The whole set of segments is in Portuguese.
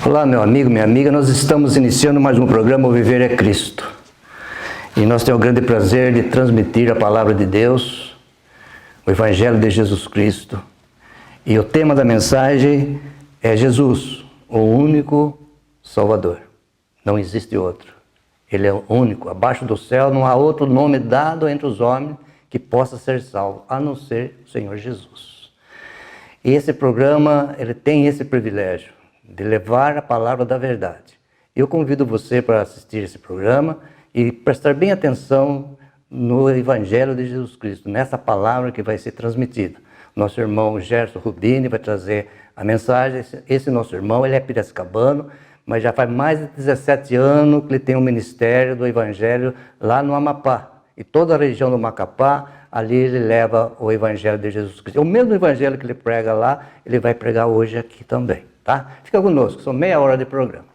Olá, meu amigo, minha amiga, nós estamos iniciando mais um programa, O Viver é Cristo. E nós temos o grande prazer de transmitir a palavra de Deus, o Evangelho de Jesus Cristo. E o tema da mensagem é Jesus, o único Salvador. Não existe outro. Ele é o único. Abaixo do céu não há outro nome dado entre os homens que possa ser salvo, a não ser o Senhor Jesus. E esse programa, ele tem esse privilégio de levar a palavra da verdade. Eu convido você para assistir esse programa e prestar bem atenção no Evangelho de Jesus Cristo, nessa palavra que vai ser transmitida. Nosso irmão Gerson Rubini vai trazer a mensagem. Esse nosso irmão, ele é piracicabano, mas já faz mais de 17 anos que ele tem um ministério do Evangelho lá no Amapá. E toda a região do Macapá, ali ele leva o Evangelho de Jesus Cristo. O mesmo Evangelho que ele prega lá, ele vai pregar hoje aqui também. Tá? Fica conosco, são meia hora de programa.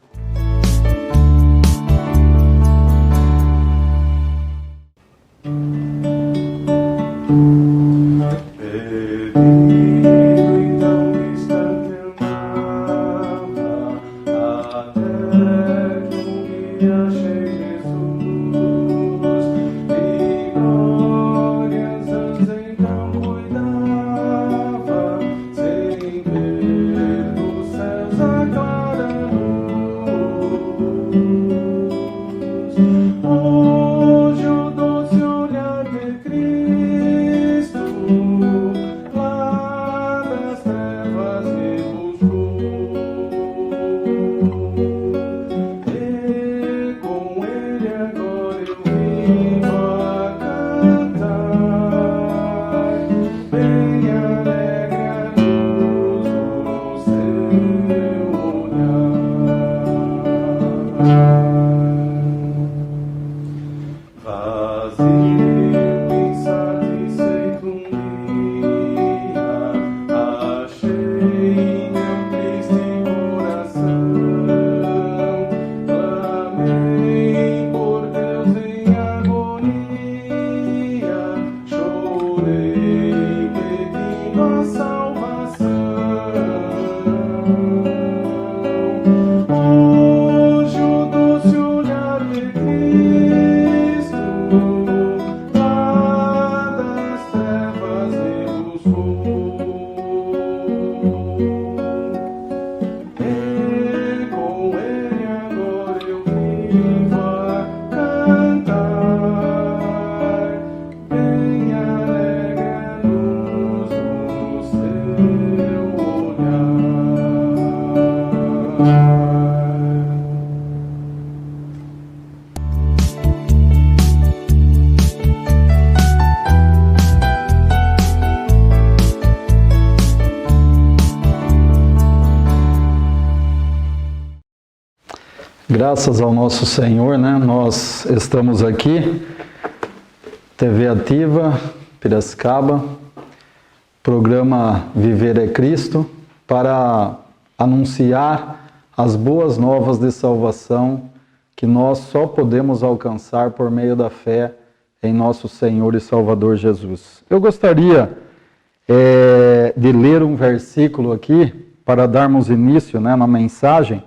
Graças ao nosso Senhor, né? Nós estamos aqui, TV Ativa, Piracicaba, programa Viver é Cristo, para anunciar as boas novas de salvação que nós só podemos alcançar por meio da fé em nosso Senhor e Salvador Jesus. Eu gostaria de ler um versículo aqui para darmos início, né, na mensagem.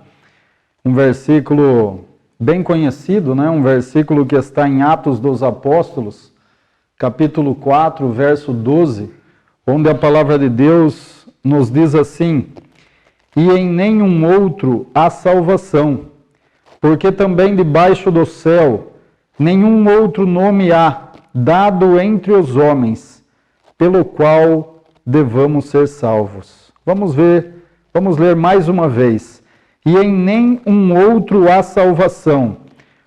Um versículo bem conhecido, né? Um versículo que está em Atos dos Apóstolos, capítulo 4, verso 12, onde a palavra de Deus nos diz assim: "E em nenhum outro há salvação, porque também debaixo do céu nenhum outro nome há dado entre os homens, pelo qual devamos ser salvos." Vamos ler mais uma vez. "E em nenhum outro há salvação,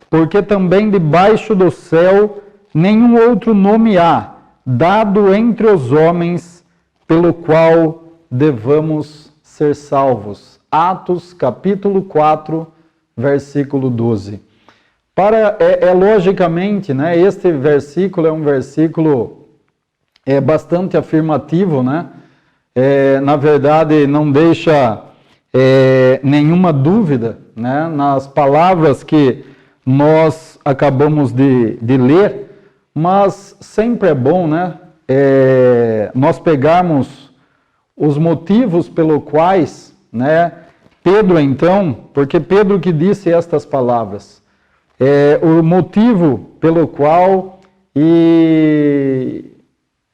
porque também debaixo do céu nenhum outro nome há, dado entre os homens, pelo qual devamos ser salvos." Atos, capítulo 4, versículo 12. Logicamente, né, este versículo é um versículo bastante afirmativo, né? Na verdade, não deixa nenhuma dúvida, né, nas palavras que nós acabamos de ler, mas sempre é bom, né, nós pegarmos os motivos pelo quais, né, Pedro, então, porque Pedro que disse estas palavras, o motivo pelo qual e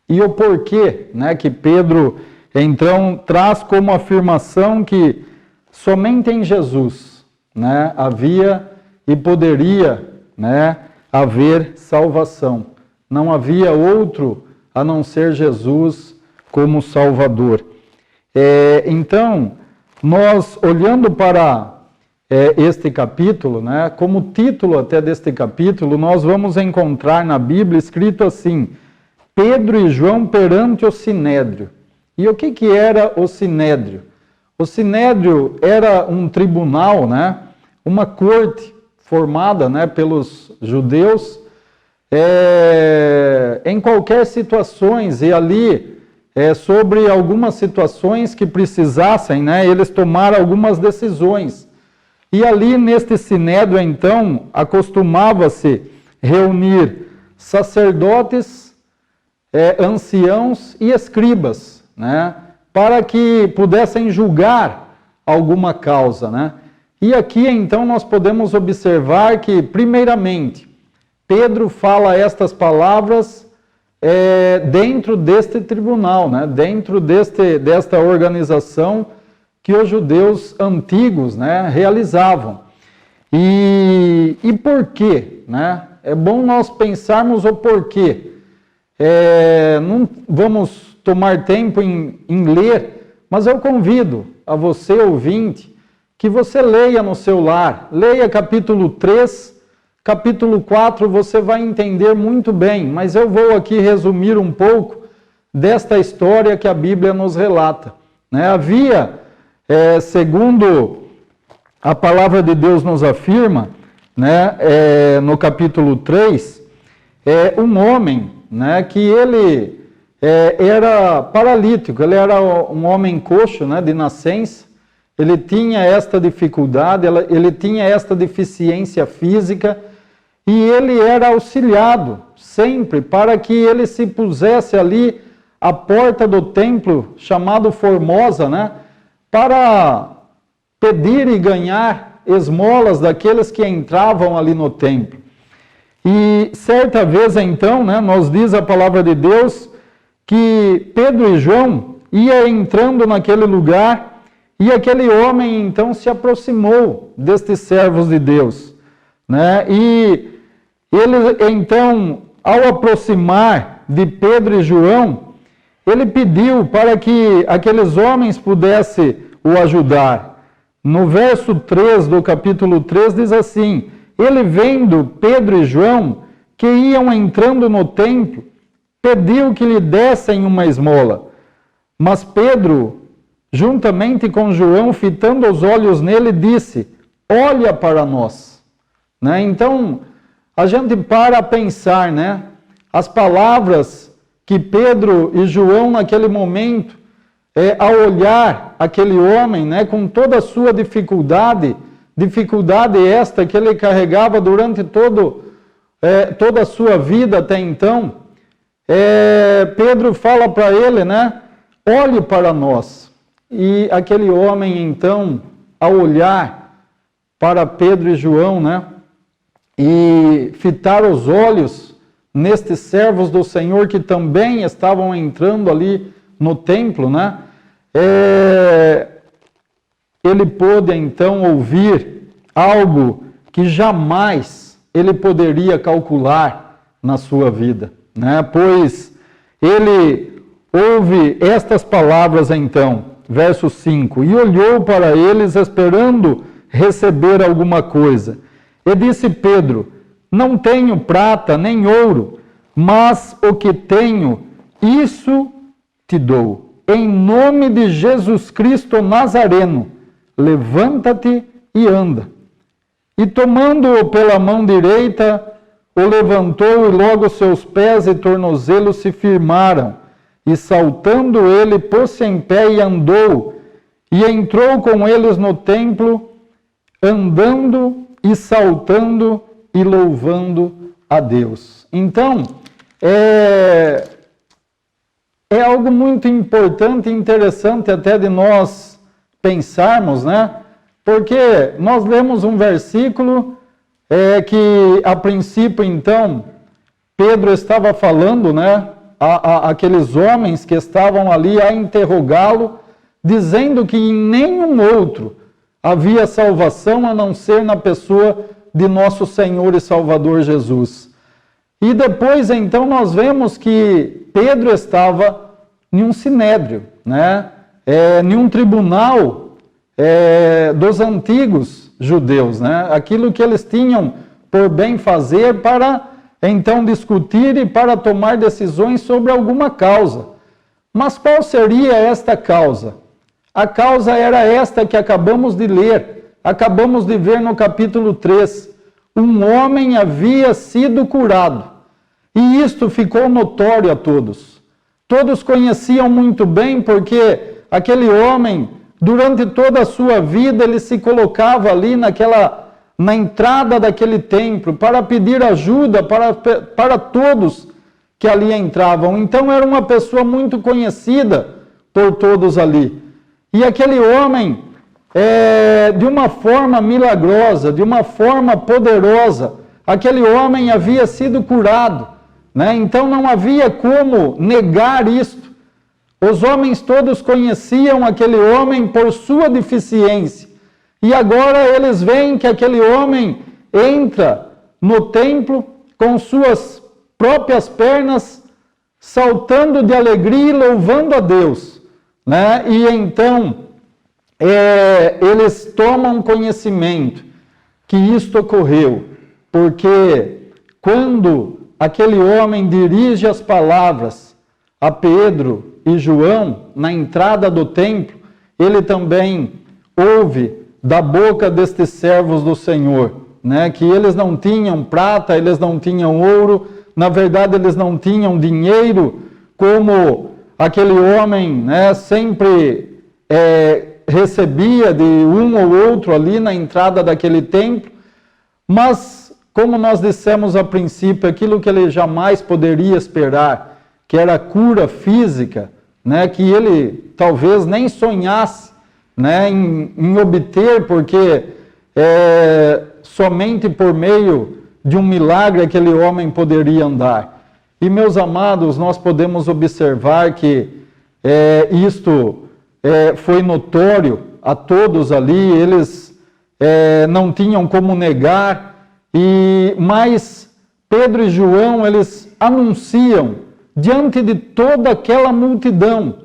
o porquê, né, que Pedro, então, traz como afirmação que somente em Jesus, né, havia e poderia, né, haver salvação. Não havia outro a não ser Jesus como Salvador. Então, nós olhando para este capítulo, né, como título até deste capítulo, nós vamos encontrar na Bíblia escrito assim: Pedro e João perante o Sinédrio. E o que era o Sinédrio? O Sinédrio era um tribunal, né, uma corte formada, né, pelos judeus em qualquer situações, e ali sobre algumas situações que precisassem, né, eles tomaram algumas decisões. E ali neste Sinédrio, então, acostumava-se reunir sacerdotes, anciãos e escribas, né, para que pudessem julgar alguma causa, né. E aqui, então, nós podemos observar que, primeiramente, Pedro fala estas palavras dentro deste tribunal, né? Dentro desta organização que os judeus antigos, né, realizavam. E por quê? Né? É bom nós pensarmos o porquê. Não vamos tomar tempo em ler, mas eu convido a você, ouvinte, que você leia no seu lar. Leia capítulo 3, capítulo 4, você vai entender muito bem, mas eu vou aqui resumir um pouco desta história que a Bíblia nos relata. Né? Havia, segundo a palavra de Deus nos afirma, né, no capítulo 3, um homem, né, que ele era paralítico, ele era um homem coxo, né, de nascença. Ele tinha esta dificuldade, ele tinha esta deficiência física, e ele era auxiliado sempre para que ele se pusesse ali à porta do templo, chamado Formosa, né, para pedir e ganhar esmolas daqueles que entravam ali no templo. E certa vez, então, né, nos diz a palavra de Deus que Pedro e João iam entrando naquele lugar. E aquele homem, então, se aproximou destes servos de Deus, né? E ele, então, ao aproximar de Pedro e João, ele pediu para que aqueles homens pudessem o ajudar. No verso 3 do capítulo 3 diz assim: ele vendo Pedro e João, que iam entrando no templo, pediu que lhe dessem uma esmola. Mas Pedro, juntamente com João, fitando os olhos nele, disse: olha para nós. Né? Então, a gente para a pensar, né? As palavras que Pedro e João, naquele momento, ao olhar aquele homem, né, com toda a sua dificuldade esta que ele carregava durante toda a sua vida até então, Pedro fala para ele, né, olhe para nós. E aquele homem, então, ao olhar para Pedro e João, né, e fitar os olhos nestes servos do Senhor que também estavam entrando ali no templo, né, ele pôde, então, ouvir algo que jamais ele poderia calcular na sua vida, né, pois ele ouve estas palavras, então, verso 5, e olhou para eles esperando receber alguma coisa. E disse Pedro: não tenho prata nem ouro, mas o que tenho, isso te dou. Em nome de Jesus Cristo Nazareno, levanta-te e anda. E tomando-o pela mão direita, o levantou, e logo seus pés e tornozelos se firmaram. E saltando ele, pôs-se em pé e andou, e entrou com eles no templo, andando e saltando e louvando a Deus. Então, é algo muito importante e interessante até de nós pensarmos, né? Porque nós lemos um versículo que, a princípio, então, Pedro estava falando, né, aqueles homens que estavam ali a interrogá-lo, dizendo que em nenhum outro havia salvação a não ser na pessoa de nosso Senhor e Salvador Jesus. E depois, então, nós vemos que Pedro estava em um sinédrio, né, em um tribunal dos antigos judeus, né, aquilo que eles tinham por bem fazer para então discutir e para tomar decisões sobre alguma causa. Mas qual seria esta causa? A causa era esta que acabamos de ler, acabamos de ver no capítulo 3. Um homem havia sido curado, e isto ficou notório a todos. Todos conheciam muito bem, porque aquele homem, durante toda a sua vida, ele se colocava ali na entrada daquele templo para pedir ajuda para todos que ali entravam. Então era uma pessoa muito conhecida por todos ali. E aquele homem, de uma forma milagrosa, de uma forma poderosa, aquele homem havia sido curado, né? Então não havia como negar isto. Os homens todos conheciam aquele homem por sua deficiência. E agora eles veem que aquele homem entra no templo com suas próprias pernas, saltando de alegria e louvando a Deus, né? E então eles tomam conhecimento que isto ocorreu, porque quando aquele homem dirige as palavras a Pedro e João na entrada do templo, ele também ouve da boca destes servos do Senhor, né, que eles não tinham prata, eles não tinham ouro, na verdade eles não tinham dinheiro, como aquele homem, né, sempre recebia de um ou outro ali na entrada daquele templo, mas como nós dissemos a princípio, aquilo que ele jamais poderia esperar, que era a cura física, né, que ele talvez nem sonhasse, né, em obter, porque somente por meio de um milagre aquele homem poderia andar. E, meus amados, nós podemos observar que isto foi notório a todos ali, eles não tinham como negar, mas Pedro e João, eles anunciam diante de toda aquela multidão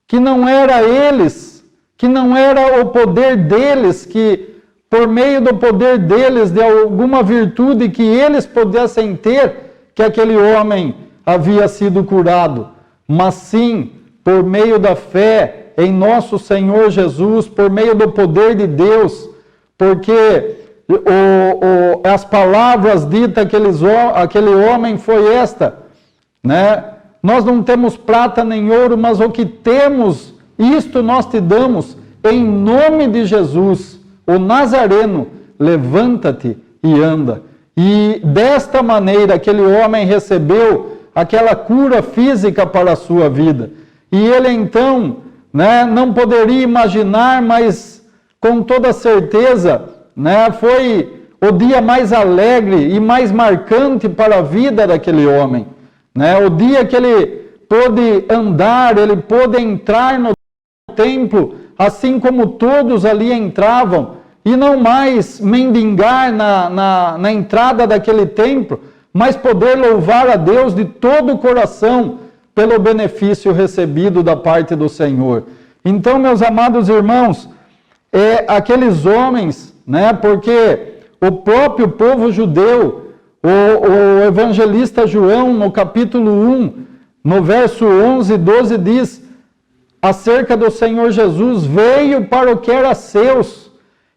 que não era eles, que não era o poder deles, que por meio do poder deles, de alguma virtude que eles pudessem ter, que aquele homem havia sido curado, mas sim por meio da fé em nosso Senhor Jesus, por meio do poder de Deus, porque as palavras ditas àquele homem foi esta, né? Nós não temos prata nem ouro, mas o que temos, isto nós te damos, em nome de Jesus, o Nazareno, levanta-te e anda. E desta maneira aquele homem recebeu aquela cura física para a sua vida. E ele então, né, não poderia imaginar, mas com toda certeza, né, foi o dia mais alegre e mais marcante para a vida daquele homem. Né? O dia que ele pôde andar, ele pôde entrar no templo, assim como todos ali entravam, e não mais mendigar na entrada daquele templo, mas poder louvar a Deus de todo o coração pelo benefício recebido da parte do Senhor. Então, meus amados irmãos, aqueles homens, né, porque o próprio povo judeu, o evangelista João, no capítulo 1, no verso 11 e 12, diz acerca do Senhor Jesus: veio para o que era seus,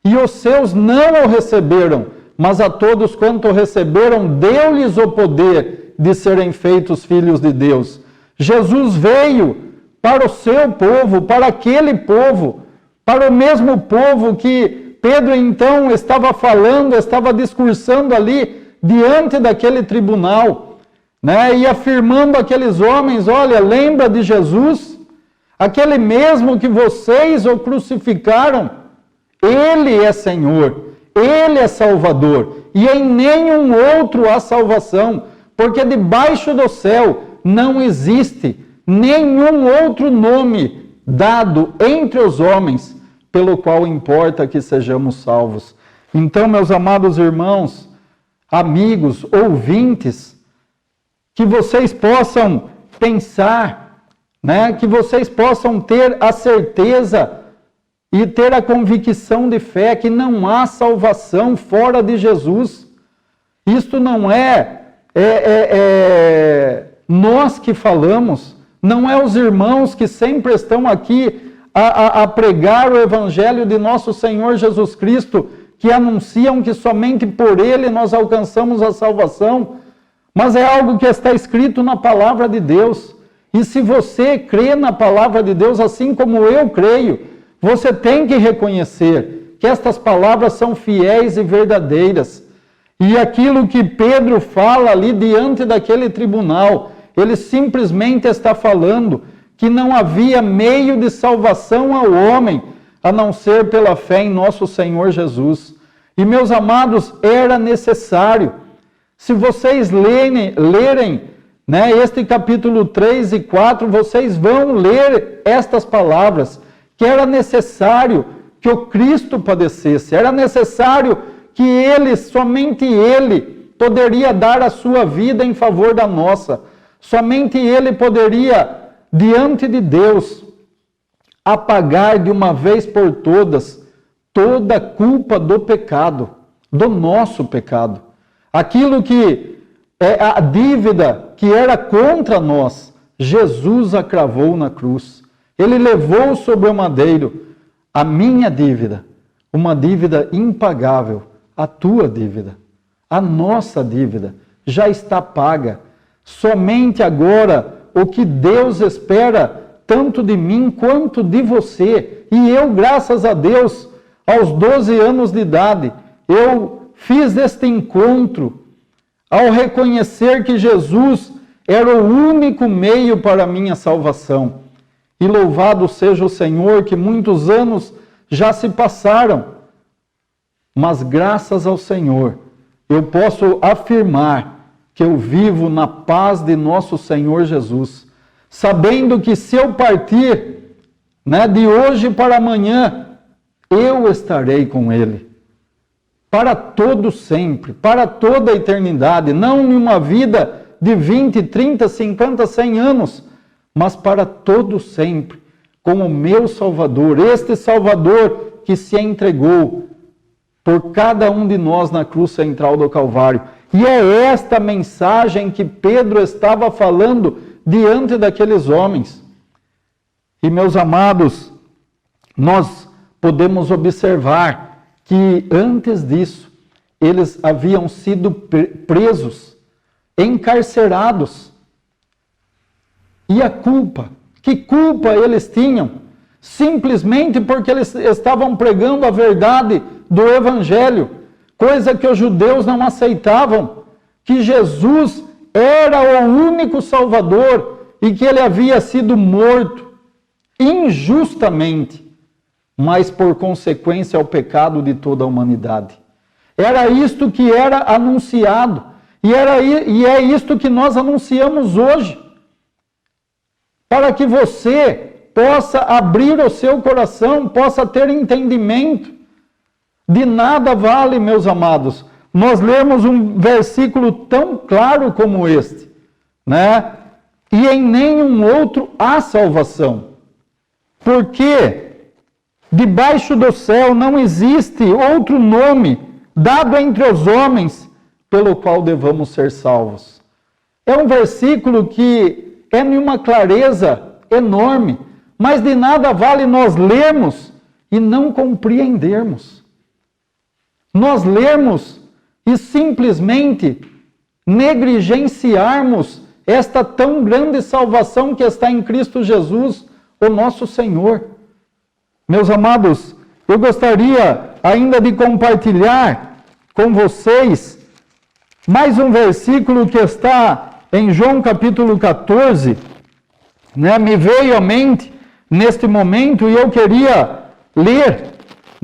e os seus não o receberam, mas a todos quanto o receberam, deu-lhes o poder de serem feitos filhos de Deus. Jesus veio para o seu povo, para aquele povo, para o mesmo povo que Pedro então estava falando, estava discursando ali, diante daquele tribunal, né, e afirmando àqueles homens: olha, lembra de Jesus? Aquele mesmo que vocês o crucificaram, Ele é Senhor, Ele é Salvador, e em nenhum outro há salvação, porque debaixo do céu não existe nenhum outro nome dado entre os homens, pelo qual importa que sejamos salvos. Então, meus amados irmãos, amigos, ouvintes, que vocês possam pensar, que vocês possam ter a certeza e ter a convicção de fé que não há salvação fora de Jesus. Isto não é nós que falamos, não é os irmãos que sempre estão aqui a pregar o Evangelho de nosso Senhor Jesus Cristo, que anunciam que somente por Ele nós alcançamos a salvação, mas é algo que está escrito na Palavra de Deus. E se você crê na Palavra de Deus, assim como eu creio, você tem que reconhecer que estas palavras são fiéis e verdadeiras. E aquilo que Pedro fala ali diante daquele tribunal, ele simplesmente está falando que não havia meio de salvação ao homem, a não ser pela fé em nosso Senhor Jesus. E, meus amados, era necessário. Se vocês lerem este capítulo 3 e 4, vocês vão ler estas palavras, que era necessário que o Cristo padecesse, era necessário que Ele, somente Ele, poderia dar a sua vida em favor da nossa. Somente Ele poderia, diante de Deus, apagar de uma vez por todas toda a culpa do pecado, do nosso pecado. Aquilo que é a dívida que era contra nós, Jesus a cravou na cruz. Ele levou sobre o madeiro a minha dívida, uma dívida impagável, a tua dívida, a nossa dívida, já está paga. Somente agora o que Deus espera, tanto de mim quanto de você. E eu, graças a Deus, aos 12 anos de idade, eu fiz este encontro ao reconhecer que Jesus era o único meio para a minha salvação. E louvado seja o Senhor, que muitos anos já se passaram, mas graças ao Senhor, eu posso afirmar que eu vivo na paz de nosso Senhor Jesus, sabendo que se eu partir, de hoje para amanhã, eu estarei com Ele, para todo sempre, para toda a eternidade, não em uma vida de 20, 30, 50, 100 anos, mas para todo sempre, com o meu Salvador, este Salvador que se entregou por cada um de nós na cruz central do Calvário. E é esta mensagem que Pedro estava falando diante daqueles homens. E, meus amados, nós podemos observar que antes disso, eles haviam sido presos, encarcerados. E a culpa? Que culpa eles tinham? Simplesmente porque eles estavam pregando a verdade do Evangelho, coisa que os judeus não aceitavam, que Jesus era o único Salvador e que ele havia sido morto injustamente, mas por consequência ao pecado de toda a humanidade. Era isto que era anunciado, e é isto que nós anunciamos hoje, para que você possa abrir o seu coração, possa ter entendimento. De nada vale, meus amados, nós lemos um versículo tão claro como este, E em nenhum outro há salvação. Porque debaixo do céu não existe outro nome dado entre os homens pelo qual devamos ser salvos. É um versículo que é de uma clareza enorme, mas de nada vale nós lermos e não compreendermos. Nós lermos e simplesmente negligenciarmos esta tão grande salvação que está em Cristo Jesus, o nosso Senhor. Meus amados, eu gostaria ainda de compartilhar com vocês mais um versículo que está em João capítulo 14, me veio à mente neste momento e eu queria ler,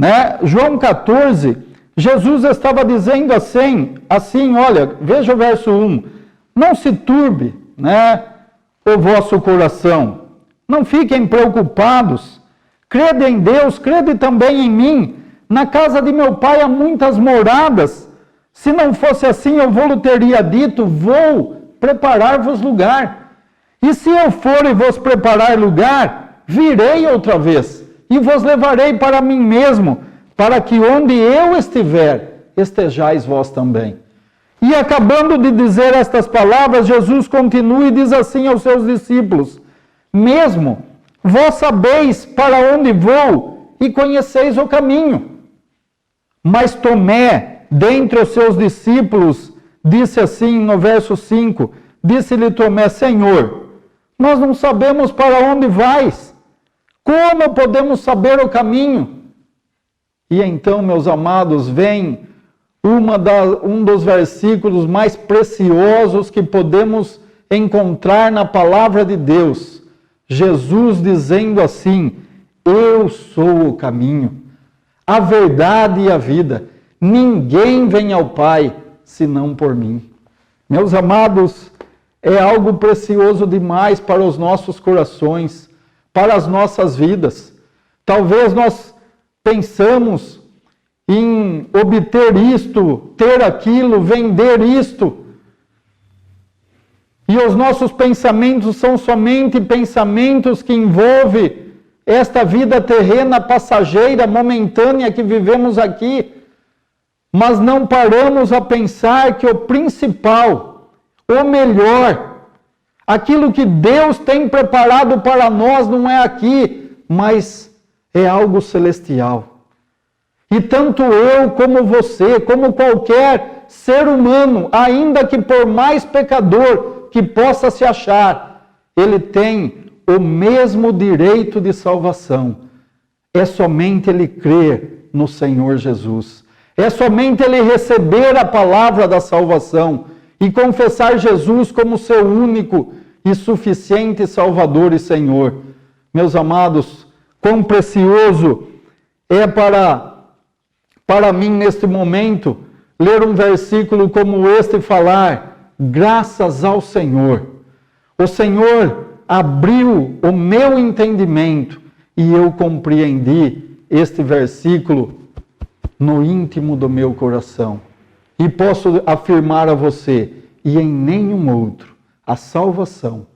né? João 14, Jesus estava dizendo assim, olha, veja o verso 1, não se turbe, né, o vosso coração, não fiquem preocupados, crede em Deus, crede também em mim, na casa de meu pai há muitas moradas, se não fosse assim eu vou-lhe teria dito, vou preparar-vos lugar, e se eu for e vos preparar lugar, virei outra vez, e vos levarei para mim mesmo, para que onde eu estiver, estejais vós também. E acabando de dizer estas palavras, Jesus continua e diz assim aos seus discípulos, mesmo vós sabeis para onde vou e conheceis o caminho. Mas Tomé, dentre os seus discípulos, disse assim no verso 5, disse-lhe Tomé, Senhor, nós não sabemos para onde vais, como podemos saber o caminho? E então, meus amados, vem um dos versículos mais preciosos que podemos encontrar na palavra de Deus. Jesus dizendo assim, eu sou o caminho, a verdade e a vida. Ninguém vem ao Pai senão por mim. Meus amados, é algo precioso demais para os nossos corações, para as nossas vidas. Talvez nós pensamos em obter isto, ter aquilo, vender isto. E os nossos pensamentos são somente pensamentos que envolvem esta vida terrena, passageira, momentânea que vivemos aqui. Mas não paramos a pensar que o principal, o melhor, aquilo que Deus tem preparado para nós não é aqui, mas é algo celestial. E tanto eu como você, como qualquer ser humano, ainda que por mais pecador que possa se achar, ele tem o mesmo direito de salvação. É somente ele crer no Senhor Jesus. É somente ele receber a palavra da salvação e confessar Jesus como seu único e suficiente Salvador e Senhor. Meus amados, quão precioso é para mim neste momento ler um versículo como este e falar, graças ao Senhor. O Senhor abriu o meu entendimento e eu compreendi este versículo no íntimo do meu coração. E posso afirmar a você, e em nenhum outro, a salvação,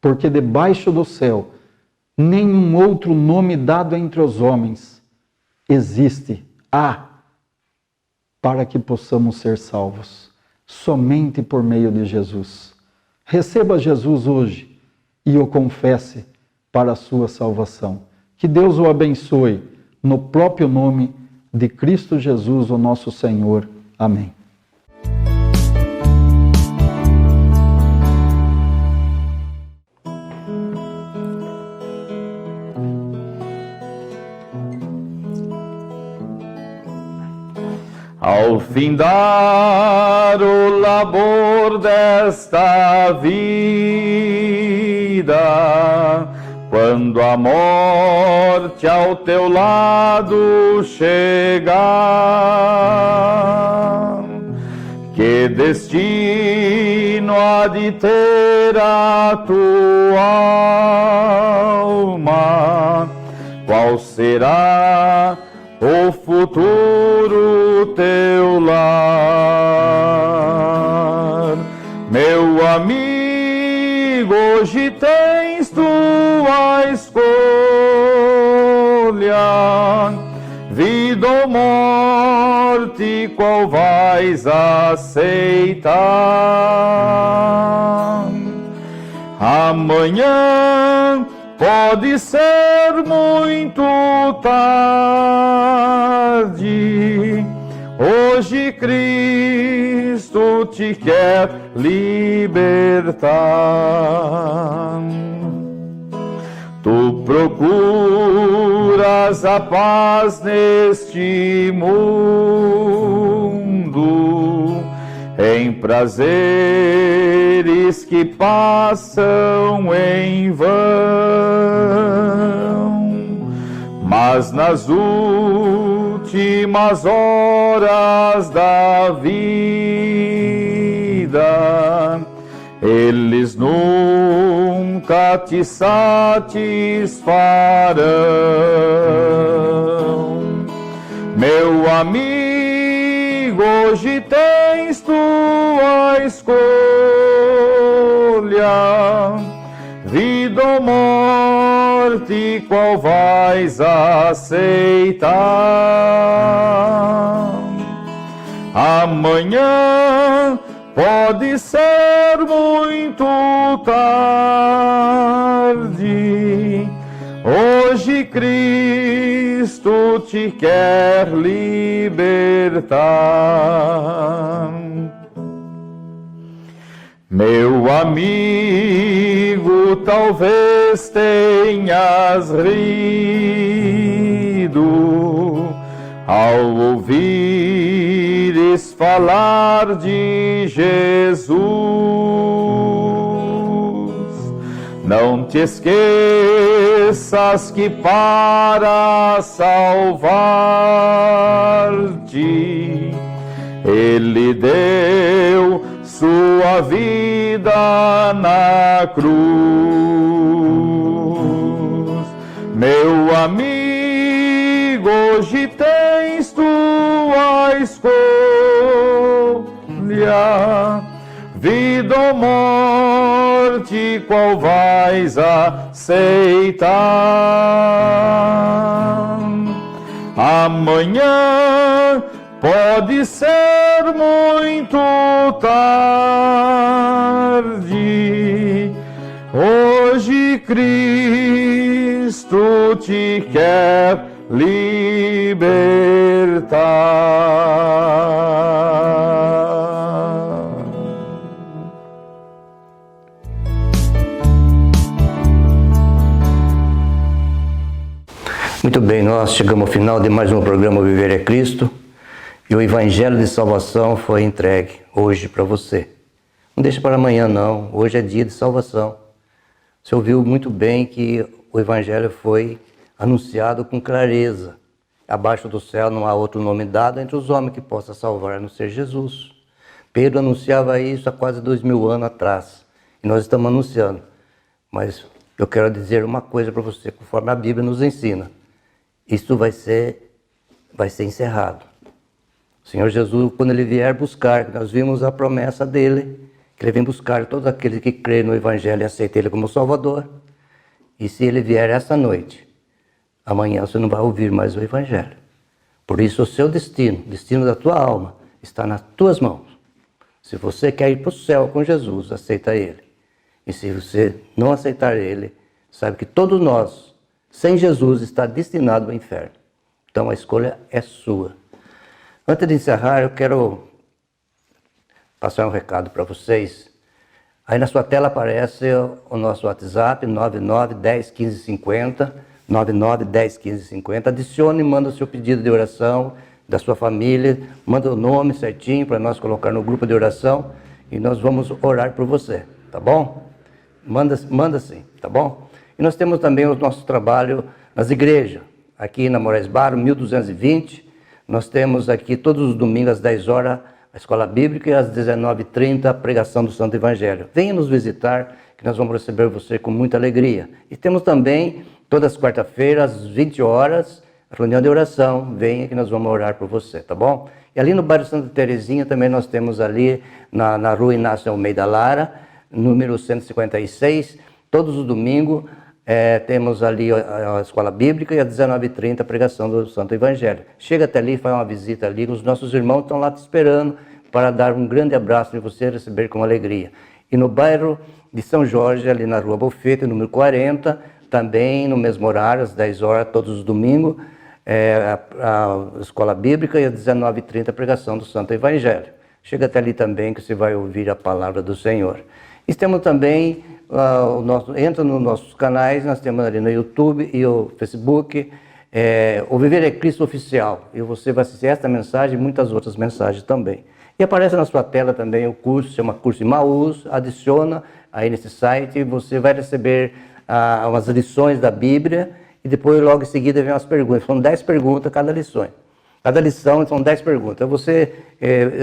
porque debaixo do céu, nenhum outro nome dado entre os homens existe, para que possamos ser salvos, somente por meio de Jesus. Receba Jesus hoje e o confesse para a sua salvação. Que Deus o abençoe no próprio nome de Cristo Jesus, o nosso Senhor. Amém. Ao findar o labor desta vida, quando a morte ao teu lado chegar, que destino há de ter a tua alma? Qual será o futuro teu lar? Meu amigo, hoje tens tua escolha, vida ou morte, qual vais aceitar? Amanhã pode ser muito tarde, hoje Cristo te quer libertar. Tu procuras a paz neste mundo, em prazeres que passam em vão, mas nas últimas horas da vida, eles nunca te satisfarão. Meu amigo, hoje tens tua escolha, vida ou morte, qual vais aceitar? Amanhã pode ser muito tarde, hoje Cristo te quer libertar. Meu amigo, talvez tenhas rido ao ouvires falar de Jesus. Não te esqueças que para salvar-te Ele deu sua vida na cruz. Meu amigo, hoje tens tua escolha, vida ou morte, qual vais aceitar? Amanhã pode ser muito tarde, hoje Cristo te quer libertar. Muito bem, nós chegamos ao final de mais um programa Viver é Cristo. E o Evangelho de Salvação foi entregue hoje para você. Não deixe para amanhã não, hoje é dia de salvação. Você ouviu muito bem que o Evangelho foi anunciado com clareza. Abaixo do céu não há outro nome dado entre os homens que possa salvar, a não ser Jesus. Pedro anunciava isso há quase 2000 anos atrás. E nós estamos anunciando. Mas eu quero dizer uma coisa para você, conforme a Bíblia nos ensina. Isso vai ser encerrado. O Senhor Jesus, quando Ele vier buscar, nós vimos a promessa dEle, que Ele vem buscar todos aqueles que creem no Evangelho e aceitam Ele como Salvador. E se Ele vier essa noite, amanhã você não vai ouvir mais o Evangelho. Por isso o seu destino, o destino da tua alma, está nas tuas mãos. Se você quer ir para o céu com Jesus, aceita Ele. E se você não aceitar Ele, sabe que todos nós, sem Jesus, está destinado ao inferno. Então a escolha é sua. Antes de encerrar, eu quero passar um recado para vocês. Aí na sua tela aparece o nosso WhatsApp, 99101550, 99101550. Adicione e manda o seu pedido de oração da sua família, manda o nome certinho para nós colocar no grupo de oração e nós vamos orar por você, tá bom? Manda sim, tá bom? E nós temos também o nosso trabalho nas igrejas, aqui na Moraes Barro, 1220, nós temos aqui todos os domingos às 10 horas a Escola Bíblica e às 19h30 a pregação do Santo Evangelho. Venha nos visitar que nós vamos receber você com muita alegria. E temos também todas as quarta-feiras às 20 horas a reunião de oração. Venha que nós vamos orar por você, tá bom? E ali no bairro Santa Terezinha também nós temos ali na rua Inácio Almeida Lara, número 156, todos os domingos. Temos ali a Escola Bíblica e às 19h30 a pregação do Santo Evangelho. Chega até ali, faz uma visita ali, os nossos irmãos estão lá te esperando para dar um grande abraço e você receber com alegria. E no bairro de São Jorge, ali na Rua Bofeta, número 40, também no mesmo horário, às 10 horas, todos os domingos, a Escola Bíblica e às 19h30 a pregação do Santo Evangelho. Chega até ali também que você vai ouvir a palavra do Senhor. E temos também... entra nos nossos canais, nós temos ali no YouTube e o Facebook, o Viver é Cristo Oficial, e você vai assistir esta mensagem e muitas outras mensagens também. E aparece na sua tela também o curso, chama Curso Emmaus, adiciona aí nesse site e você vai receber umas lições da Bíblia e depois logo em seguida vem as perguntas. São 10 perguntas cada lição. Cada lição são 10 perguntas. Então você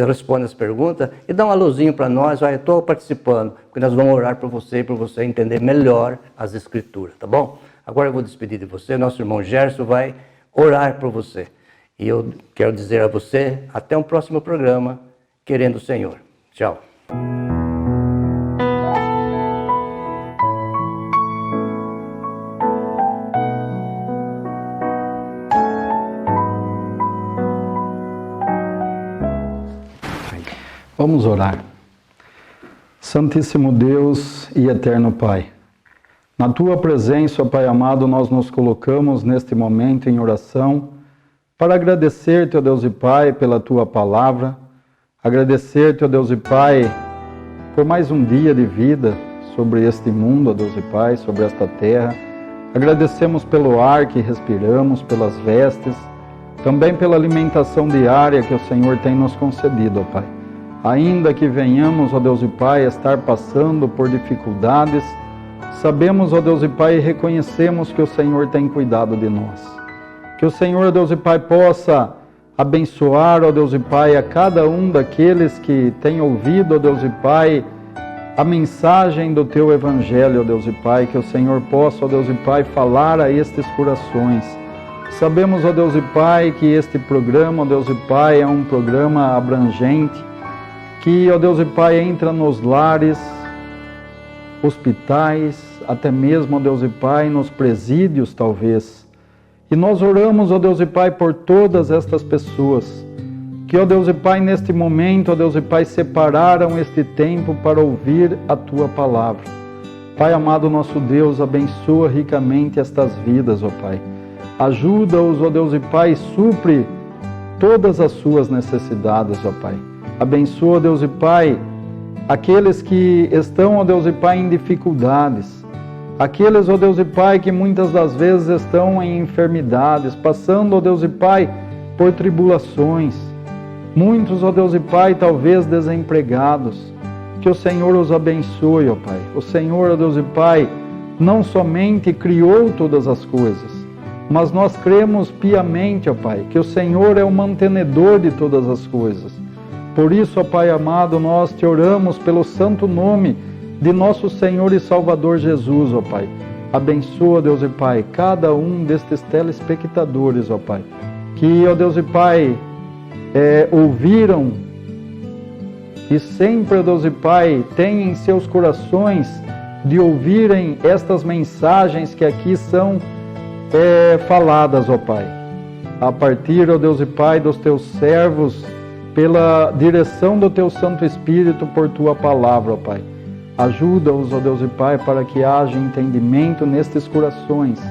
responde as perguntas e dá um alôzinho para nós, eu estou participando, porque nós vamos orar por você entender melhor as escrituras, tá bom? Agora eu vou despedir de você, nosso irmão Gerson vai orar por você. E eu quero dizer a você, até um próximo programa, querendo o Senhor. Tchau. Vamos orar. Santíssimo Deus e eterno Pai, na Tua presença, Pai amado, nós nos colocamos neste momento em oração para agradecer-te, ó Deus e Pai, pela Tua palavra, agradecer-te, ó Deus e Pai, por mais um dia de vida sobre este mundo, ó Deus e Pai, sobre esta terra. Agradecemos pelo ar que respiramos, pelas vestes, também pela alimentação diária que o Senhor tem nos concedido, ó Pai. Ainda que venhamos, ó Deus e Pai, estar passando por dificuldades, sabemos, ó Deus e Pai, e reconhecemos que o Senhor tem cuidado de nós. Que o Senhor, ó Deus e Pai, possa abençoar, ó Deus e Pai, a cada um daqueles que tem ouvido, ó Deus e Pai, a mensagem do Teu Evangelho, ó Deus e Pai, que o Senhor possa, ó Deus e Pai, falar a estes corações. Sabemos, ó Deus e Pai, que este programa, ó Deus e Pai, é um programa abrangente, que, ó Deus e Pai, entra nos lares, hospitais, até mesmo, ó Deus e Pai, nos presídios, talvez. E nós oramos, ó Deus e Pai, por todas estas pessoas, que, ó Deus e Pai, neste momento, ó Deus e Pai, separaram este tempo para ouvir a Tua palavra. Pai amado, nosso Deus, abençoa ricamente estas vidas, ó Pai. Ajuda-os, ó Deus e Pai, supre todas as suas necessidades, ó Pai. Abençoa, Deus e Pai, aqueles que estão, ó Deus e Pai, em dificuldades. Aqueles, ó Deus e Pai, que muitas das vezes estão em enfermidades, passando, ó Deus e Pai, por tribulações. Muitos, ó Deus e Pai, talvez desempregados. Que o Senhor os abençoe, ó Pai. O Senhor, ó Deus e Pai, não somente criou todas as coisas, mas nós cremos piamente, ó Pai, que o Senhor é o mantenedor de todas as coisas. Por isso, ó Pai amado, nós te oramos pelo santo nome de nosso Senhor e Salvador Jesus, ó Pai. Abençoa, Deus e Pai, cada um destes telespectadores, ó Pai, que, ó Deus e Pai, ouviram e sempre, ó Deus e Pai, têm em seus corações de ouvirem estas mensagens que aqui são faladas, ó Pai. A partir, ó Deus e Pai, dos teus servos, pela direção do Teu Santo Espírito, por Tua palavra, ó Pai. Ajuda-os, ó Deus e Pai, para que haja entendimento nestes corações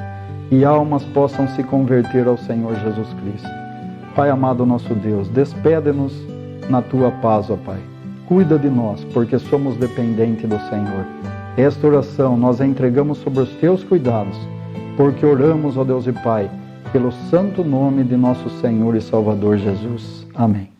e almas possam se converter ao Senhor Jesus Cristo. Pai amado nosso Deus, despede-nos na Tua paz, ó Pai. Cuida de nós, porque somos dependentes do Senhor. Esta oração nós entregamos sobre os Teus cuidados, porque oramos, ó Deus e Pai, pelo santo nome de nosso Senhor e Salvador Jesus. Amém.